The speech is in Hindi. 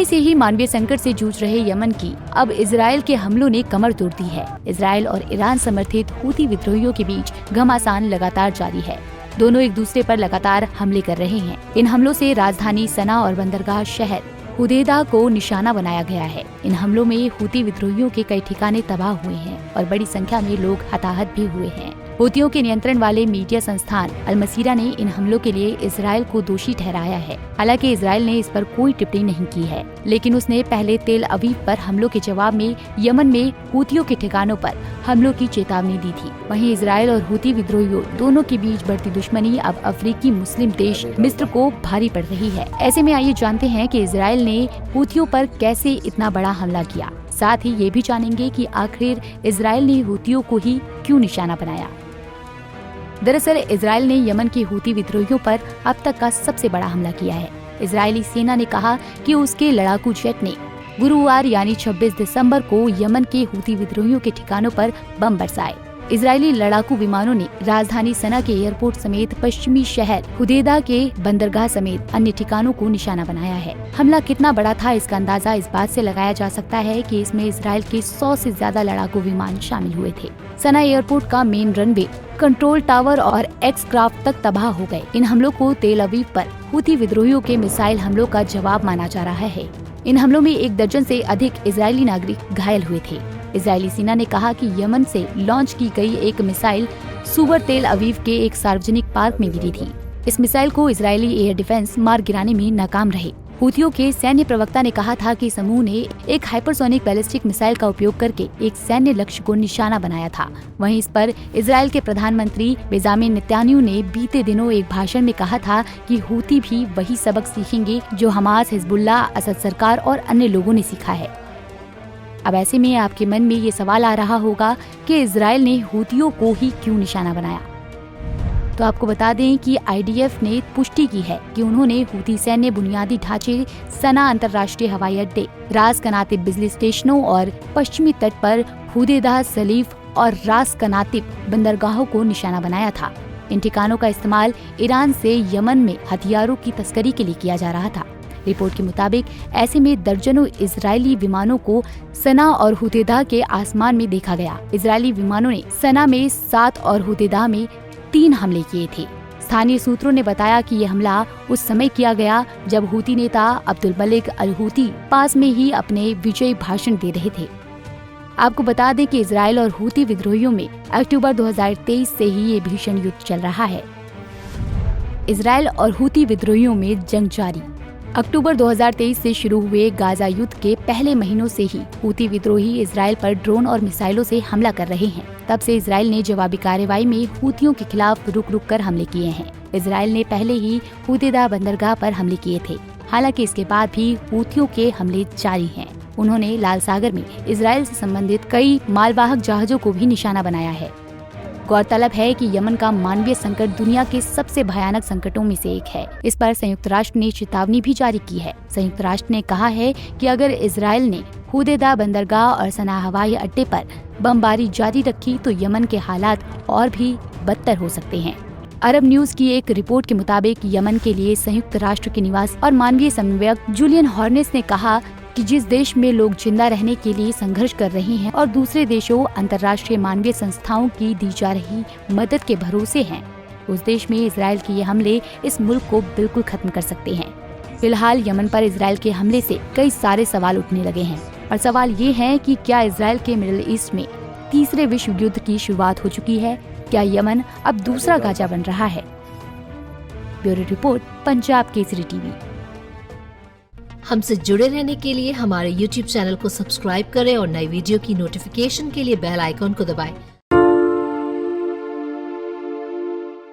जुलाई से ही मानवीय संकट से जूझ रहे यमन की अब इजराइल के हमलों ने कमर तोड़ दी है। इजराइल और ईरान समर्थित हूती विद्रोहियों के बीच घमासान लगातार जारी है। दोनों एक दूसरे पर लगातार हमले कर रहे हैं। इन हमलों से राजधानी सना और बंदरगाह शहर हुदैदा को निशाना बनाया गया है। इन हमलों में हूती विद्रोहियों के कई ठिकाने तबाह हुए हैं और बड़ी संख्या में लोग हताहत भी हुए हैं। हूतियों के नियंत्रण वाले मीडिया संस्थान अल मसीरा ने इन हमलों के लिए इजराइल को दोषी ठहराया है। हालांकि इजराइल ने इस पर कोई टिप्पणी नहीं की है, लेकिन उसने पहले तेल अवीव पर हमलों के जवाब में यमन में हूतियों के ठिकानों पर हमलों की चेतावनी दी थी। वहीं इजराइल और हूती विद्रोहियों दोनों के बीच बढ़ती दुश्मनी अब अफ्रीकी मुस्लिम देश मिस्र को भारी पड़ रही है। ऐसे में आइए जानते हैं कि इजराइल ने हूतियों पर कैसे इतना बड़ा हमला किया। साथ ही ये भी जानेंगे कि आखिर इजराइल ने हूतियों को ही क्यों निशाना बनाया। दरअसल इजराइल ने यमन के हूती विद्रोहियों पर अब तक का सबसे बड़ा हमला किया है। इजरायली सेना ने कहा कि उसके लड़ाकू जेट ने गुरुवार यानी 26 दिसंबर को यमन के हूती विद्रोहियों के ठिकानों पर बम बरसाए। इजरायली लड़ाकू विमानों ने राजधानी सना के एयरपोर्ट समेत पश्चिमी शहर हुदैदा के बंदरगाह समेत अन्य ठिकानों को निशाना बनाया है। हमला कितना बड़ा था इसका अंदाजा इस बात से लगाया जा सकता है कि इसमें इजराइल के 100 से ज्यादा लड़ाकू विमान शामिल हुए थे। सना एयरपोर्ट का मेन रनवे, कंट्रोल टावर और एक्स क्राफ्ट तक तबाह हो गए। इन हमलों को तेल अवीव पर हूती विद्रोहियों के मिसाइल हमलों का जवाब माना जा रहा है। इन हमलों में 1 दर्जन से अधिक इजरायली नागरिक घायल हुए थे। इजरायली सेना ने कहा कि यमन से लॉन्च की गई एक मिसाइल सुबर तेल अवीव के एक सार्वजनिक पार्क में गिरी थी। इस मिसाइल को इजरायली एयर डिफेंस मार गिराने में नाकाम रहे। हूतियों के सैन्य प्रवक्ता ने कहा था कि समूह ने एक हाइपरसोनिक बैलिस्टिक मिसाइल का उपयोग करके एक सैन्य लक्ष्य को निशाना बनाया था। वहीं इस पर इजराइल के प्रधानमंत्री बेंजामिन नेतन्याहू ने बीते दिनों एक भाषण में कहा था कि हूती भी वही सबक सीखेंगे जो हमास, हिजबुल्लाह, असद सरकार और अन्य लोगों ने सीखा है। अब ऐसे में आपके मन में ये सवाल आ रहा होगा कि इजराइल ने हूतियों को ही क्यों निशाना बनाया। तो आपको बता दें कि आईडीएफ ने पुष्टि की है कि उन्होंने हूती सैन्य बुनियादी ढांचे, सना अंतर्राष्ट्रीय हवाई अड्डे, रास कनातिब बिजली स्टेशनों और पश्चिमी तट पर हुदैदा, सलीफ और रास कनातिब बंदरगाहों को निशाना बनाया था। इन ठिकानों का इस्तेमाल ईरान से यमन में हथियारों की तस्करी के लिए किया जा रहा था। रिपोर्ट के मुताबिक ऐसे में दर्जनों इजरायली विमानों को सना और हुदैदा के आसमान में देखा गया। इजरायली विमानों ने सना में 7 और हुदैदा में 3 हमले किए थे। स्थानीय सूत्रों ने बताया कि यह हमला उस समय किया गया जब हूती नेता अब्दुल मलिक अल हूती पास में ही अपने विजयी भाषण दे रहे थे। आपको बता दें कि इजराइल और हूती विद्रोहियों में अक्टूबर 2023 से ही ये भीषण युद्ध चल रहा है। इजराइल और हूती विद्रोहियों में जंग जारी। अक्टूबर 2023 से शुरू हुए गाजा युद्ध के पहले महीनों से ही हूती विद्रोही इजराइल पर ड्रोन और मिसाइलों से हमला कर रहे हैं। तब से इजराइल ने जवाबी कार्रवाई में हूतियों के खिलाफ रुक रुक कर हमले किए हैं। इजराइल ने पहले ही हुदैदा बंदरगाह पर हमले किए थे। हालांकि इसके बाद भी हूतियों के हमले जारी हैं। उन्होंने लाल सागर में इजराइल से संबंधित कई मालवाहक जहाजों को भी निशाना बनाया है। गौरतलब है कि यमन का मानवीय संकट दुनिया के सबसे भयानक संकटों में से एक है। इस पर संयुक्त राष्ट्र ने चेतावनी भी जारी की है। संयुक्त राष्ट्र ने कहा है कि अगर इजराइल ने हुदैदा बंदरगाह और सना हवाई अड्डे पर बमबारी जारी रखी तो यमन के हालात और भी बदतर हो सकते हैं। अरब न्यूज की एक रिपोर्ट के मुताबिक यमन के लिए संयुक्त राष्ट्र के निवासी और मानवीय समन्वयक जूलियन हॉर्नेस ने कहा कि जिस देश में लोग जिंदा रहने के लिए संघर्ष कर रहे हैं और दूसरे देशों अंतर्राष्ट्रीय मानवीय संस्थाओं की दी जा रही मदद के भरोसे हैं, उस देश में इजराइल के ये हमले इस मुल्क को बिल्कुल खत्म कर सकते हैं। फिलहाल यमन पर इजराइल के हमले से कई सारे सवाल उठने लगे हैं और सवाल ये है कि क्या इजराइल के मिडिल ईस्ट में तीसरे विश्व युद्ध की शुरुआत हो चुकी है? क्या यमन अब दूसरा गाजा बन रहा है? Bureau report, Punjab Kesari TV. हमसे जुड़े रहने के लिए हमारे YouTube चैनल को सब्सक्राइब करें और नई वीडियो की नोटिफिकेशन के लिए बेल आइकॉन को दबाएं।